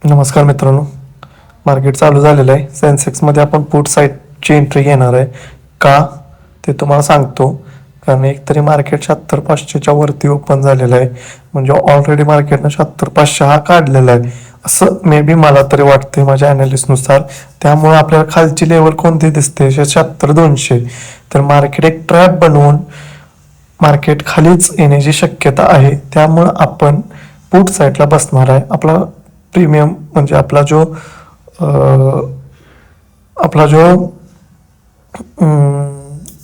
नमस्कार मित्रांनो, मार्केट चालू झालेलं आहे. सेन्सेक्समध्ये आपण पुट साईडची एंट्री घेणार आहे का ते तुम्हाला सांगतो. कारण एकतरी मार्केट 76,500च्या वरती ओपन झालेलं आहे, म्हणजे ऑलरेडी मार्केटनं 76,500 हा काढलेला आहे असं मे बी मला तरी वाटते माझ्या नुसार. त्यामुळे आपल्याला खालची लेवल कोणती दिसते 76,200. तर मार्केट एक ट्रॅप बनवून मार्केट खालीच येण्याची शक्यता आहे. त्यामुळं आपण पुट साईडला बसणार आहे. आपला प्रीमियम म्हणजे आपला जो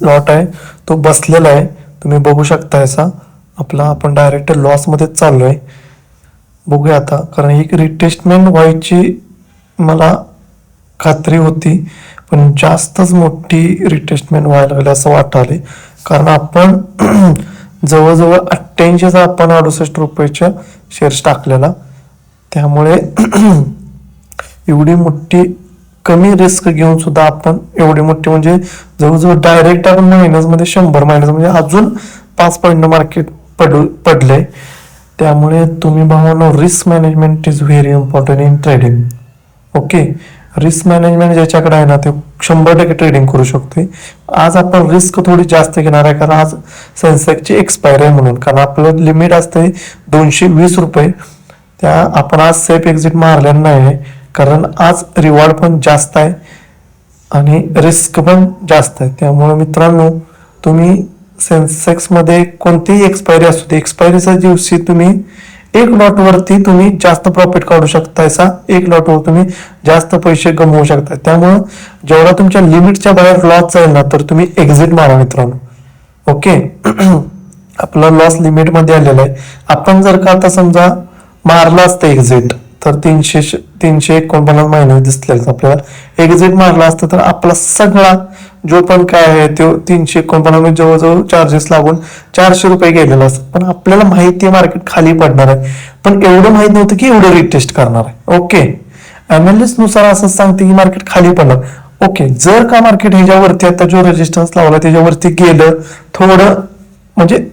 लॉट आहे तो बसलेला आहे. तुम्ही बघू शकता असा आपण डायरेक्ट लॉसमध्ये चाललो आहे. बघूया आता, कारण ही रिटेस्टमेंट व्हायची मला खात्री होती, पण जास्तच मोठी रिटेस्टमेंट व्हायला लागली असं वाटाले. कारण आपण जवळजवळ 88चा आपण 68 रुपयाच्या शेअर्स टाकलेला. त्यामुळे एवढी मोठी कमी रिस्क घेऊन सुद्धा आपण एवढी मोठी म्हणजे जवळजवळ डायरेक्ट आपण मायनसमध्ये 100 मायनस म्हणजे अजून 5 पॉईंट मार्केट पडले. त्यामुळे तुम्ही भावानो, risk management is very important in trading. Okay, risk management ज्याच्याकडे आहे ना ते 100% ट्रेडिंग करू शकते. आज आपण रिस्क थोडी जास्त घेणार आहे, कारण आज सेन्सेक्सची एक्सपायरी आहे म्हणून. कारण आपलं लिमिट असते 220 रुपये. आपण आज सेफ एक्झिट मारलेलं नाही, कारण आज रिवॉर्ड पण जास्त आहे आणि रिस्क पण जास्त आहे. त्यामुळे मित्रांनो, तुम्ही सेन्सेक्समध्ये कोणतीही एक्सपायरी असू दे, एक्सपायरीच्या दिवशी तुम्ही एक लॉटवरती तुम्ही जास्त प्रॉफिट काढू शकता. एक लॉटवर तुम्ही जास्त पैसे गमवू शकता. त्यामुळं जेवढा तुमच्या लिमिटच्या बाहेर लॉस जाईल ना, तर तुम्ही एक्झिट मारा मित्रांनो. ओके, आपला लॉस लिमिटमध्ये आलेला आहे. आपण जर का आता समजा मारला असतं एक्झिट, तर 349 मायनस दिसलेला आपल्याला. एक्झिट मारला असतं तर आपला सगळा जो पण काय आहे तो 349 जवळजवळ चार्जेस लागून 400 रुपये गेलेला असतं. पण आपल्याला माहिती आहे मार्केट खाली पडणार आहे, पण एवढं माहित नव्हतं की एवढं रिटेस्ट करणार आहे. ओके, अनालिस्ट नुसार असं सांगते की मार्केट खाली पडणार. ओके, जर का मार्केट ह्याच्यावरती आता जो रेजिस्टन्स लावला त्याच्यावरती गेलं थोडं म्हणजे,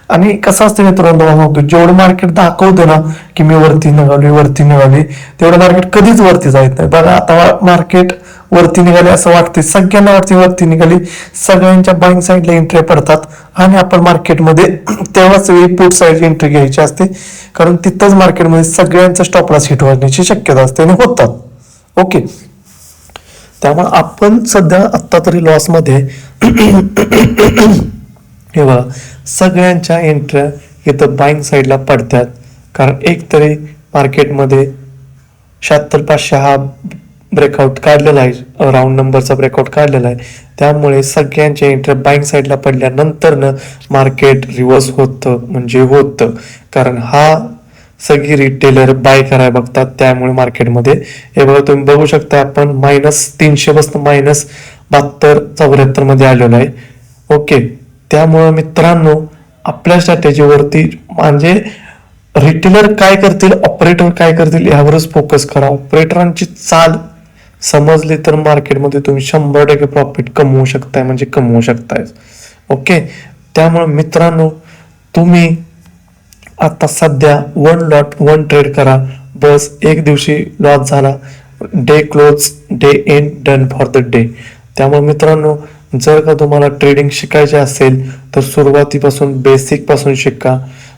आणि कसं असतं मित्रांनो, सांगतो जेवढं मार्केट दाखवतं ना की मी वरती निघाली तेवढं मार्केट कधीच वरती जात नाही. बघा आता मार्केट वरती निघाले असं वाटते, सगळ्यांना वरती निघाली, सगळ्यांच्या बाईंग साईडला एंट्री पडतात आणि आपण मार्केटमध्ये तेव्हाच वेळी पुट साईड एंट्री घ्यायची असते, कारण तिथंच मार्केटमध्ये सगळ्यांचा स्टॉप लॉस हिट होण्याची शक्यता असते आणि होतात. ओके, त्यामुळे आपण सध्या आत्ता तरी लॉसमध्ये हे बघा, सगळ्यांच्या एंट्र्या इथं बाईंग साईडला पडतात. कारण एक तरी मार्केटमध्ये 76,500 हा ब्रेकआउट काढलेला आहे, राऊंड नंबरचा ब्रेकआउट काढलेला आहे. त्यामुळे सगळ्यांच्या एंट्र्या बाईंग साईडला पडल्यानंतरनं मार्केट रिव्हर्स होतं, कारण हा सगळी रिटेलर बाय करायला बघतात. त्यामुळे मार्केटमध्ये हे बघा, तुम्ही बघू शकता आपण -300 पासून -72-74 मध्ये आलेलो आहे. ओके, त्यामुळं मित्रांनो, आपल्या स्ट्रॅटेजीवरती म्हणजे रिटेलर काय करतील, ऑपरेटर काय करतील यावरच फोकस करा. ऑपरेटरांची चाल समजली तर मार्केटमध्ये तुम्ही 100% प्रॉफिट कमवू शकताय. ओके, त्यामुळे मित्रांनो, तुम्ही आता सध्या 1 लॉट 1 ट्रेड करा बस. एक दिवशी लॉस झाला, day close, day end, done for the day. त्यामुळे मित्रांनो, जर का तुम्हाला ट्रेडिंग शिकायचे असेल तर सुरुवातीपासून बेसिक पासून शिका.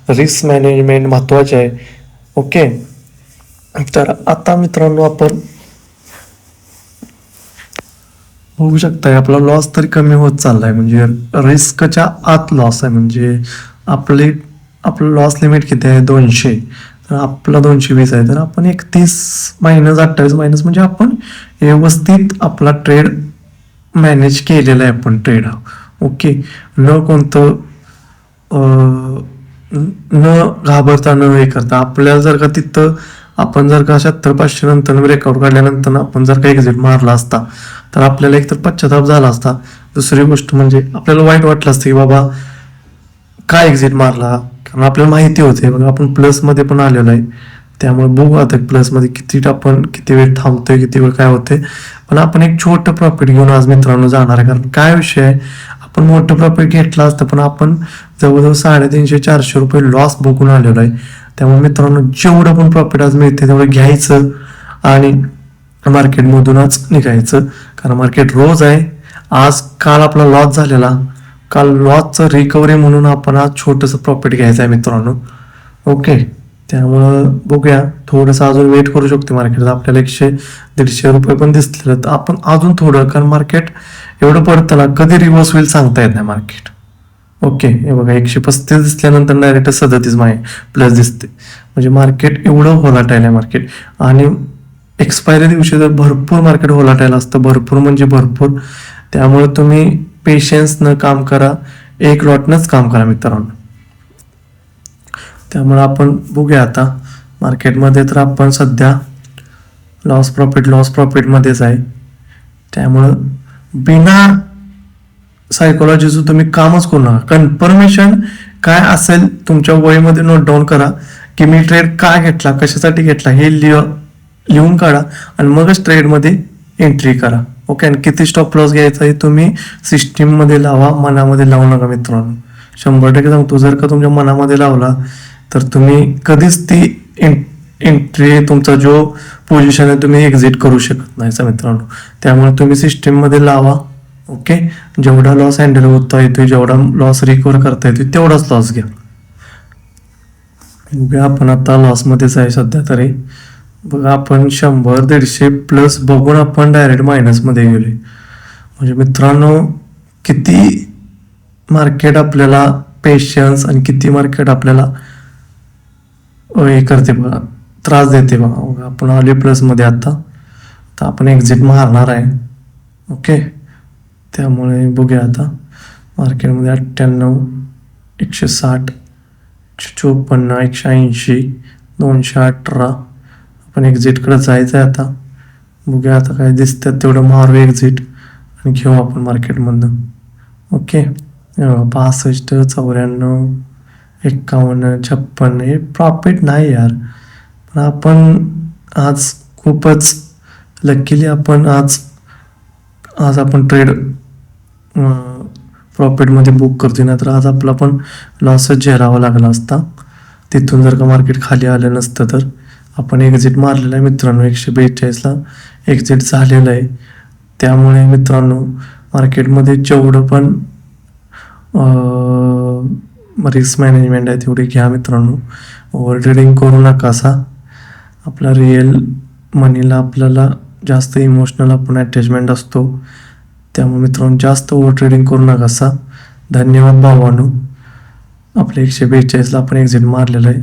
रिस्क मॅनेजमेंट महत्वाचे आहे. ओके, तर आता मित्रांनो आपण बघू शकताय आपला लॉस तरी कमी होत चाललाय, म्हणजे रिस्कच्या आत लॉस आहे. म्हणजे आपलं लॉस लिमिट किती आहे 200, तर आपला 220 आहे. तर आपण 31 -28 मायनस म्हणजे आपण व्यवस्थित आपला ट्रेड मॅनेज केलेला आहे आपण ट्रेड हा. ओके, न कोणतं न घाबरता न हे करता. आपल्याला जर का तिथं आपण जर का 76,500 नंतर ब्रेकआउट काढल्यानंतर आपण जर का एक्झिट मारला असता तर आपल्याला एकतर पश्चाताप झाला असता. दुसरी गोष्ट म्हणजे आपल्याला वाईट वाटलं असतं की बाबा काय एक्झिट मारला, कारण आपल्याला माहिती होते बघा आपण प्लसमध्ये पण आलेलो आहे. त्यामुळे बघू आता प्लसमध्ये किती वेळ थांबतोय, किती वेळ काय होते. पण आपण एक छोटं प्रॉफिट घेऊन आज मित्रांनो जाणार आहे. कारण काय विषय आहे, आपण मोठं प्रॉफिट घेतलं असतं पण आपण जवळजवळ 350-400 रुपये लॉस बघून आलेलो आहे. त्यामुळे मित्रांनो, जेवढं पण प्रॉफिट आज मिळते तेवढं घ्यायचं आणि मार्केटमधूनच निघायचं, कारण मार्केट रोज आहे. आज काल आपला लॉस झालेला, काल लॉसचं रिकव्हरी म्हणून आपण आज छोटंसं प्रॉफिट घ्यायचं आहे मित्रांनो. ओके, त्यामुळं बघूया, थोडंसं अजून वेट करू शकते मार्केट. आपल्याला 100-150 रुपये पण दिसलेलं, तर आपण अजून थोडं, कारण मार्केट एवढं पडतं ना, कधी रिव्हर्स होईल सांगता येत नाही मार्केट. ओके, हे बघा 135 दिसल्यानंतर डायरेक्ट 37 प्लस दिसते, म्हणजे मार्केट एवढं व्होलाटाईल आहे मार्केट. आणि एक्सपायरी दिवशी तर भरपूर मार्केट व्होलाटाईल असतं, भरपूर म्हणजे भरपूर. त्यामुळे तुम्ही पेशन्सनं काम करा, एक लॉटनंच काम करा मित्रांनो. त्यामुळे आपण बघूया आता मार्केटमध्ये, तर आपण सध्या लॉस प्रॉफिटमध्येच आहे. त्यामुळं बिना सायकोलॉजीचं तुम्ही कामच करू नका. कन्फर्मेशन काय असेल तुमच्या वहीमध्ये नोट डाऊन करा, की मी ट्रेड का घेतला, कशासाठी घेतला, हे लिहून काढा आणि मगच ट्रेडमध्ये एंट्री करा. ओके, आणि किती स्टॉप लॉस घ्यायचा हे तुम्ही सिस्टीममध्ये लावा, मनामध्ये लावू नका मित्रांनो. 100% सांगतो, जर का तुमच्या मनामध्ये लावला तर तुम्ही कधीच ती एंट्री, तुमचा जो पोझिशन आहे, तुम्ही एक्झिट करू शकत नाही मित्रांनो. त्यामुळे तुम्ही सिस्टीममध्ये लावा. ओके, जेवढा लॉस हँडल होता येतोय, जेवढा लॉस रिकव्हर करता येतोय, तेवढाच लॉस घ्या. बघा आपण आता लॉसमध्येच आहे सध्या तरी. बघा आपण 100-150 प्लस बघून आपण डायरेक्ट मायनसमध्ये गेलोय. म्हणजे मित्रांनो, किती मार्केट आपल्याला पेशन्स आणि किती मार्केट आपल्याला हे करते बघा, त्रास देते बघा. आपण आले प्लसमध्ये आता, तर आपण एक्झिट मारणार आहे. ओके, त्यामुळे बघूया आता मार्केटमध्ये 98, 160, 154, 180, 218 आपण एक्झिटकडे जायचं आहे आता. बघूया आता काय दिसतात तेवढं मारू एक्झिट आणि घेऊ आपण मार्केटमधनं. ओके, 65, 94, 51, 56 हे प्रॉफिट नाही यार, पण आपण आज खूपच लकीली आपण आज आपण ट्रेड प्रॉफिटमध्ये बुक करतोय, ना तर आज आपला पण लॉसच झेलावा लागला असता. तिथून जर का मार्केट खाली आलं नसतं तर आपण एक्झिट मारलेला आहे मित्रांनो. 142ला एक्झिट झालेलं आहे. त्यामुळे मित्रांनो, मार्केटमध्ये जेवढं पण रिस्क मॅनेजमेंट आहे तेवढी घ्या मित्रांनो. ओव्हर ट्रेडिंग करू नका असा. आपला रिअल मनीला आपल्याला जास्त इमोशनल आपण अटॅचमेंट असतो. त्यामुळे मित्रांनो, जास्त ओव्हर ट्रेडिंग करू नका असा. धन्यवाद भावांनो. आपल्या 142ला आपण एक्झिट मारलेलं आहे.